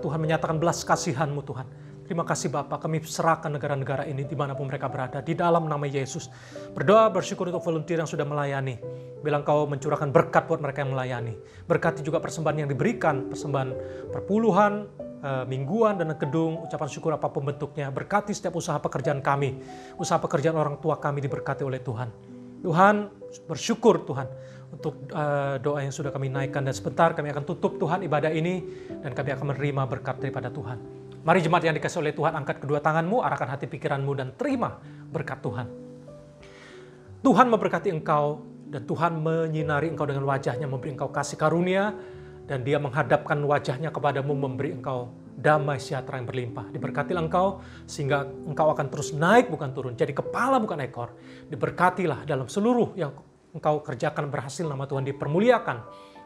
Tuhan menyatakan belas kasihan-Mu Tuhan. Terima kasih Bapa, kami serahkan negara-negara ini dimanapun mereka berada. Di dalam nama Yesus. Berdoa, bersyukur untuk volunteer yang sudah melayani. Bilang Kau mencurahkan berkat buat mereka yang melayani. Berkati juga persembahan yang diberikan, persembahan perpuluhan, mingguan dan gedung, ucapan syukur apapun bentuknya. Berkati setiap usaha pekerjaan kami, usaha pekerjaan orang tua kami diberkati oleh Tuhan. Tuhan, bersyukur Tuhan untuk doa yang sudah kami naikkan, dan sebentar kami akan tutup Tuhan ibadah ini dan kami akan menerima berkat daripada Tuhan. Mari jemaat yang dikasih oleh Tuhan, angkat kedua tanganmu, arahkan hati pikiranmu dan terima berkat Tuhan. Tuhan memberkati engkau dan Tuhan menyinari engkau dengan wajahnya, memberi engkau kasih karunia, dan Dia menghadapkan wajahnya kepadamu, memberi engkau damai sejahtera yang berlimpah. Diberkatilah engkau sehingga engkau akan terus naik bukan turun, jadi kepala bukan ekor. Diberkatilah dalam seluruh yang engkau kerjakan berhasil, nama Tuhan dipermuliakan,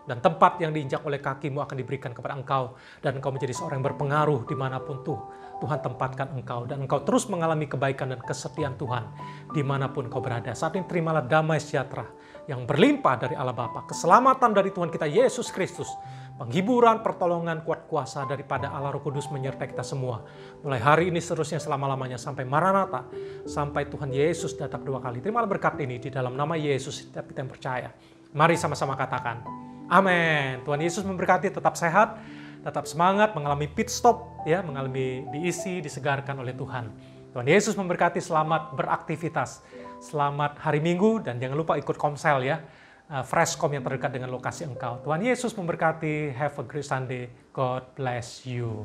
dan tempat yang diinjak oleh kakimu akan diberikan kepada engkau, dan engkau menjadi seorang yang berpengaruh dimanapun Tuhan tempatkan engkau, dan engkau terus mengalami kebaikan dan kesetiaan Tuhan dimanapun engkau berada. Saat ini terimalah damai sejahtera yang berlimpah dari Allah Bapa, keselamatan dari Tuhan kita Yesus Kristus, penghiburan, pertolongan, kuat kuasa daripada Allah Roh Kudus menyertai kita semua. Mulai hari ini seterusnya selama-lamanya sampai Maranatha, sampai Tuhan Yesus datang kedua kali. Terimalah berkat ini di dalam nama Yesus, setiap kita yang percaya. Mari sama-sama katakan, amin. Tuhan Yesus memberkati, tetap sehat, tetap semangat, mengalami pit stop, ya, mengalami diisi, disegarkan oleh Tuhan. Tuhan Yesus memberkati, selamat beraktivitas, selamat hari Minggu, dan jangan lupa ikut komsel ya, Freshcom yang terdekat dengan lokasi engkau. Tuhan Yesus memberkati, have a great Sunday, God bless you.